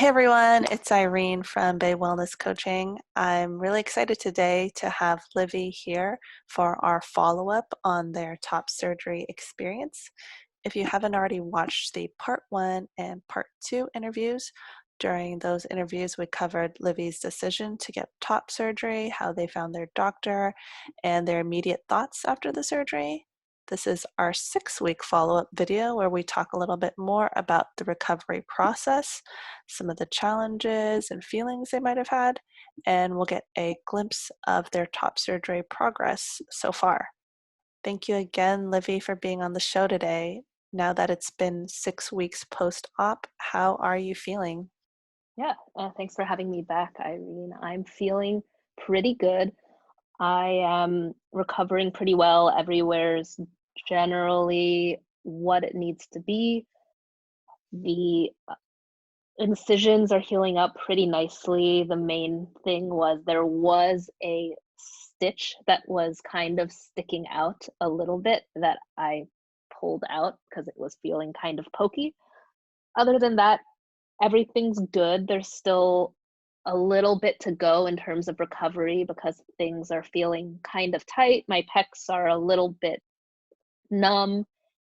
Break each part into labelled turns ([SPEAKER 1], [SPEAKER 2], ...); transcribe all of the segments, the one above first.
[SPEAKER 1] everyone, it's Irene from Bay Wellness Coaching. I'm really excited today to have Livvie here for our follow-up on their top surgery experience. If you haven't already watched the part 1 and part 2 interviews, during those interviews we covered Livvie's decision to get top surgery, how they found their doctor, and their immediate thoughts after the surgery. This is our 6-week follow-up video where we talk a little bit more about the recovery process, some of the challenges and feelings they might have had, and we'll get a glimpse of their top surgery progress so far. Thank you again, Livvie, for being on the show today. Now that it's been 6 weeks post-op, how are you feeling?
[SPEAKER 2] Yeah, thanks for having me back, Irene. I'm feeling pretty good. I am recovering pretty well. Everywhere's generally what it needs to be. The incisions are healing up pretty nicely. The main thing was there was a stitch that was kind of sticking out a little bit that I pulled out because it was feeling kind of pokey. Other than that, everything's good. There's still a little bit to go in terms of recovery because things are feeling kind of tight. My pecs are a little bit numb,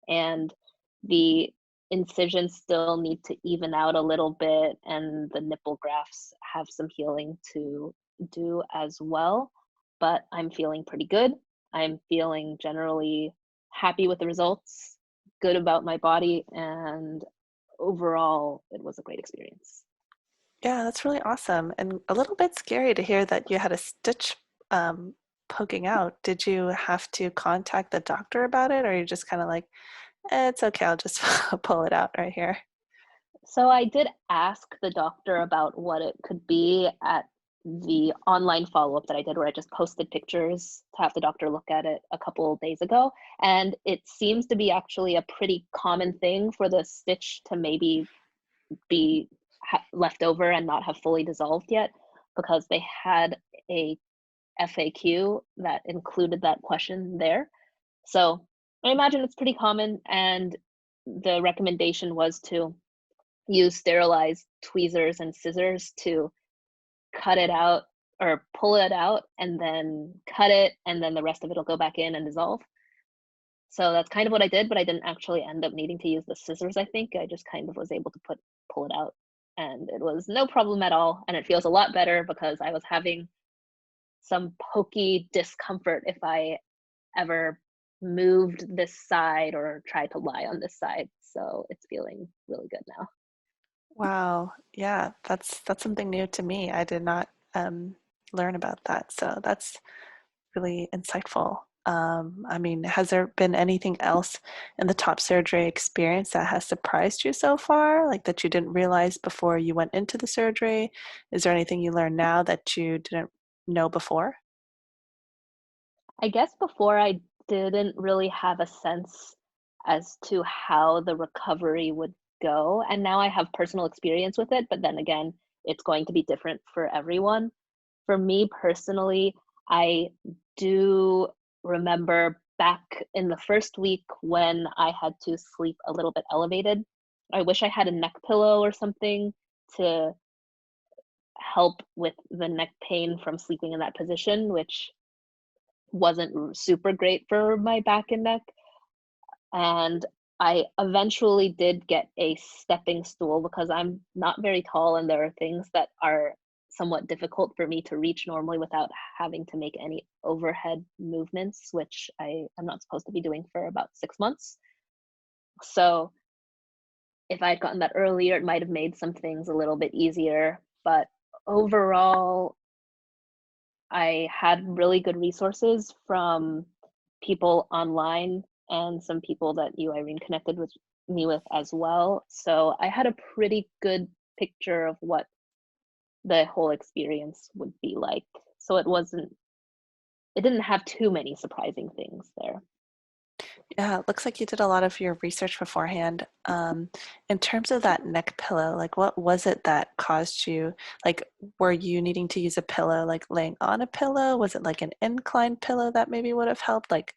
[SPEAKER 2] and the incisions still need to even out a little bit, and the nipple grafts have some healing to do as well. But I'm feeling pretty good. I'm feeling generally happy with the results, good about my body, and overall, it was a great experience.
[SPEAKER 1] Yeah, that's really awesome and a little bit scary to hear that you had a stitch um, poking out. Did you have to contact the doctor about it, or are you just kind of like, it's okay, I'll just pull it out right here?
[SPEAKER 2] So I did ask the doctor about what it could be at the online follow-up that I did, where I just posted pictures to have the doctor look at it a couple days ago. And it seems to be actually a pretty common thing for the stitch to maybe be left over and not have fully dissolved yet, because they had a FAQ that included that question there. So I imagine it's pretty common, and the recommendation was to use sterilized tweezers and scissors to cut it out or pull it out and then cut it, and then the rest of it will go back in and dissolve. So that's kind of what I did, but I didn't actually end up needing to use the scissors, I think. I just kind of was able to pull it out, and it was no problem at all, and it feels a lot better because I was having some pokey discomfort if I ever moved this side or tried to lie on this side. So it's feeling really good now.
[SPEAKER 1] Wow, yeah, that's something new to me. I did not learn about that, so that's really insightful. I mean, has there been anything else in the top surgery experience that has surprised you so far, like that you didn't realize before you went into the surgery? Is there anything you learn now that you didn't know before?
[SPEAKER 2] I guess before I didn't really have a sense as to how the recovery would go, and now I have personal experience with it, but then again, it's going to be different for everyone. For me personally, I do remember back in the first week when I had to sleep a little bit elevated. I wish I had a neck pillow or something to help with the neck pain from sleeping in that position, which wasn't super great for my back and neck. And I eventually did get a stepping stool because I'm not very tall, and there are things that are somewhat difficult for me to reach normally without having to make any overhead movements, which I am not supposed to be doing for about 6 months. So if I had gotten that earlier, it might have made some things a little bit easier. But overall, I had really good resources from people online and some people that you, Irene, connected with me with as well. So I had a pretty good picture of what the whole experience would be like. So it didn't have too many surprising things there.
[SPEAKER 1] Yeah, it looks like you did a lot of your research beforehand. In terms of that neck pillow, like what was it that caused you, like were you needing to use a pillow, like laying on a pillow? Was it like an inclined pillow that maybe would have helped? Like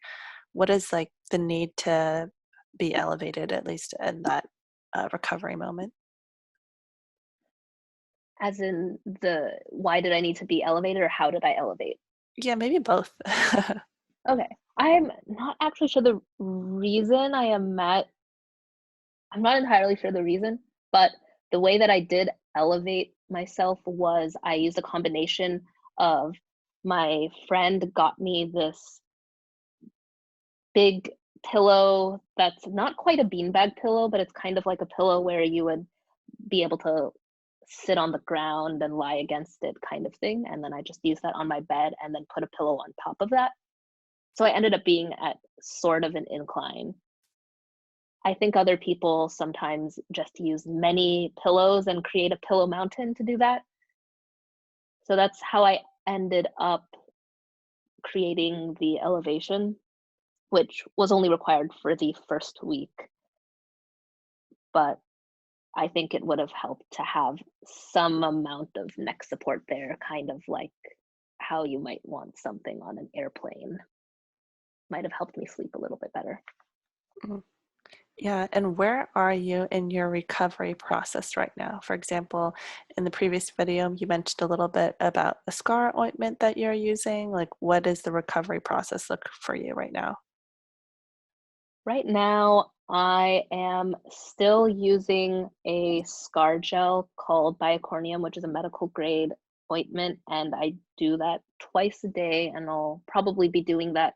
[SPEAKER 1] what is like the need to be elevated, at least in that recovery moment?
[SPEAKER 2] As in the why did I need to be elevated or how did I elevate?
[SPEAKER 1] Yeah, maybe both.
[SPEAKER 2] Okay. I'm not actually sure the reason I am at I'm not entirely sure the reason, but the way that I did elevate myself was I used a combination of my friend got me this big pillow that's not quite a beanbag pillow, but it's kind of like a pillow where you would be able to sit on the ground and lie against it kind of thing. And then I just used that on my bed and then put a pillow on top of that. So I ended up being at sort of an incline. I think other people sometimes just use many pillows and create a pillow mountain to do that. So that's how I ended up creating the elevation, which was only required for the first week. But I think it would have helped to have some amount of neck support there, kind of like how you might want something on an airplane. Might have helped me sleep a little bit better.
[SPEAKER 1] Mhm. Yeah, and where are you in your recovery process right now? For example, in the previous video, you mentioned a little bit about the scar ointment that you're using. Like, what does the recovery process look for you right now?
[SPEAKER 2] Right now, I am still using a scar gel called biacornium, which is a medical grade ointment, and I do that twice a day, and I'll probably be doing that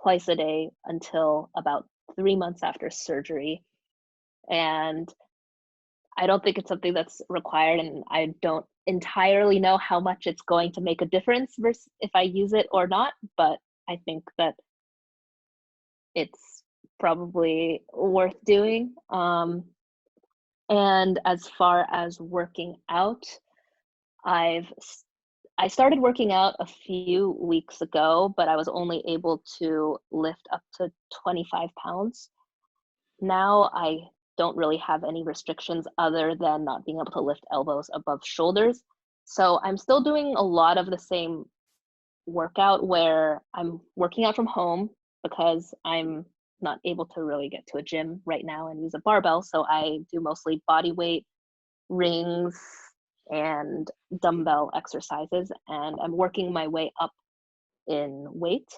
[SPEAKER 2] twice a day until about 3 months after surgery. And I don't think it's something that's required, and I don't entirely know how much it's going to make a difference versus if I use it or not, but I think that it's probably worth doing. And as far as working out, I've I started working out a few weeks ago, but I was only able to lift up to 25 pounds. Now I don't really have any restrictions other than not being able to lift elbows above shoulders. So I'm still doing a lot of the same workout where I'm working out from home because I'm not able to really get to a gym right now and use a barbell. So I do mostly body weight, rings, and dumbbell exercises. And I'm working my way up in weight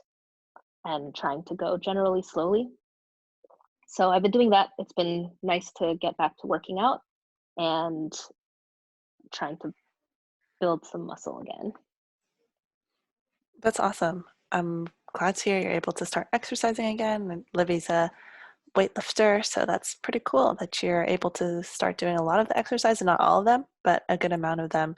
[SPEAKER 2] and trying to go generally slowly. So I've been doing that. It's been nice to get back to working out and trying to build some muscle again.
[SPEAKER 1] That's awesome. I'm glad to hear you're able to start exercising again. And Livy's a weightlifter, so that's pretty cool that you're able to start doing a lot of the exercise, and not all of them, but a good amount of them.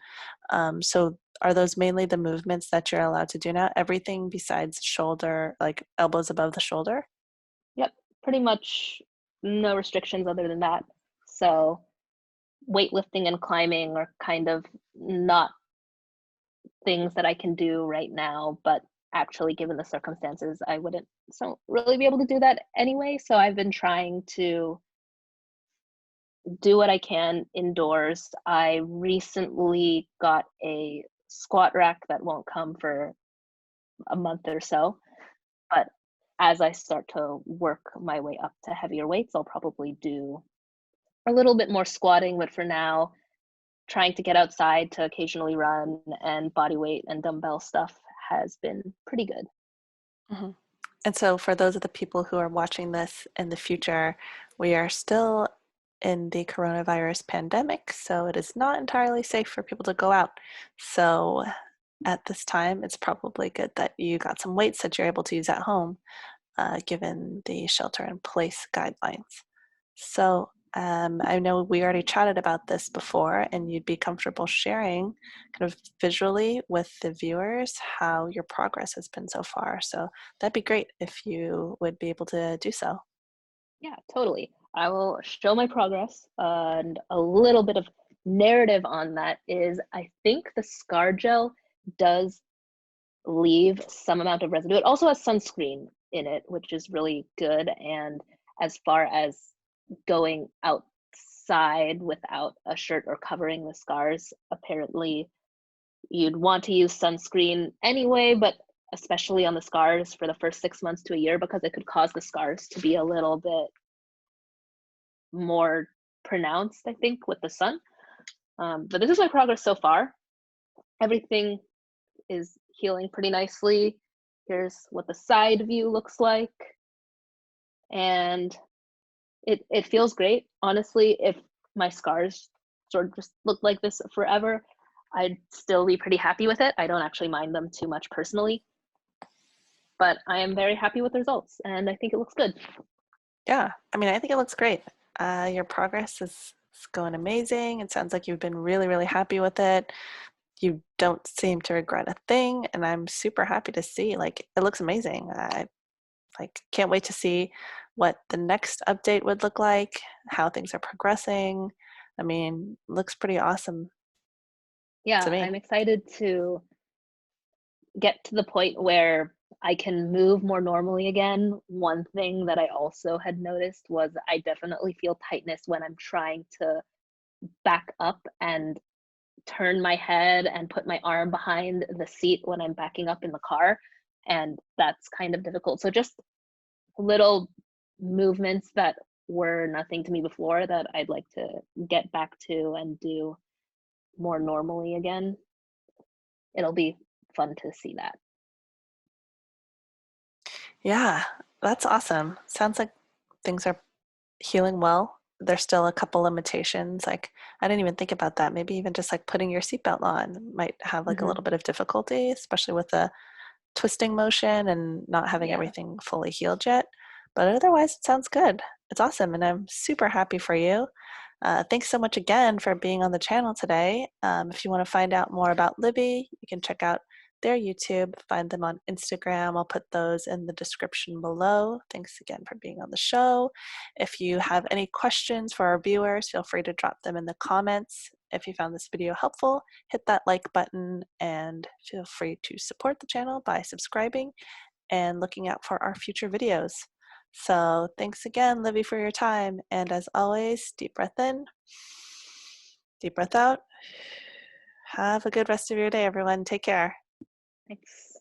[SPEAKER 1] So are those mainly the movements that you're allowed to do now? Everything besides shoulder, like elbows above the shoulder?
[SPEAKER 2] Yep, pretty much no restrictions other than that. So weightlifting and climbing are kind of not things that I can do right now, but actually given the circumstances, I wouldn't so really be able to do that anyway. So I've been trying to do what I can indoors. I recently got a squat rack that won't come for a month or so, but as I start to work my way up to heavier weights, I'll probably do a little bit more squatting, but for now, trying to get outside to occasionally run and body weight and dumbbell stuff has been pretty good.
[SPEAKER 1] Mhm. And so, for those of the people who are watching this in the future, we are still in the coronavirus pandemic, so it is not entirely safe for people to go out. So, at this time, it's probably good that you got some weights that you're able to use at home, given the shelter in place guidelines. So, I know we already chatted about this before, and you'd be comfortable sharing kind of visually with the viewers how your progress has been so far. So, that'd be great if you would be able to do so.
[SPEAKER 2] Yeah, totally. I will show my progress, and a little bit of narrative on that is I think the scar gel does leave some amount of residue. It also has sunscreen in it, which is really good. And as far as going outside without a shirt or covering the scars, apparently you'd want to use sunscreen anyway, but especially on the scars for the first 6 months to a year because it could cause the scars to be a little bit more pronounced, I think, with the sun. But this is my progress so far. Everything is healing pretty nicely. Here's what the side view looks like. And it feels great. Honestly, if my scars sort of just looked like this forever, I'd still be pretty happy with it. I don't actually mind them too much personally, but I am very happy with the results and I think it looks good.
[SPEAKER 1] Yeah, I mean, I think it looks great. Your progress is going amazing. It sounds like you've been really, really happy with it. You don't seem to regret a thing, and I'm super happy to see. Like, it looks amazing. I like can't wait to see what the next update would look like, how things are progressing. I mean, looks pretty awesome to
[SPEAKER 2] Yeah, I'm
[SPEAKER 1] me.
[SPEAKER 2] excited to get to the point where I can move more normally again. One thing that I also had noticed was I definitely feel tightness when I'm trying to back up and turn my head and put my arm behind the seat when I'm backing up in the car. And that's kind of difficult. So just little movements that were nothing to me before that I'd like to get back to and do more normally again. It'll be fun to see that.
[SPEAKER 1] Yeah, that's awesome. Sounds like things are healing well. There's still a couple limitations. Like, I didn't even think about that. Maybe even just like putting your seatbelt on might have like a
[SPEAKER 2] Hmm.
[SPEAKER 1] little bit of difficulty, especially with the twisting motion and not having
[SPEAKER 2] Yeah.
[SPEAKER 1] everything fully healed yet. But otherwise, it sounds good. It's awesome. And I'm super happy for you. Thanks so much again for being on the channel today. If you want to find out more about Livvie, you can check out their YouTube, find them on Instagram. I'll put those in the description below. Thanks again for being on the show. If you have any questions for our viewers, feel free to drop them in the comments. If you found this video helpful, hit that like button and feel free to support the channel by subscribing and looking out for our future videos. So thanks again, Livvie, for your time. And as always, deep breath in, deep breath out. Have a good rest of your day, everyone. Take care.
[SPEAKER 2] Thanks.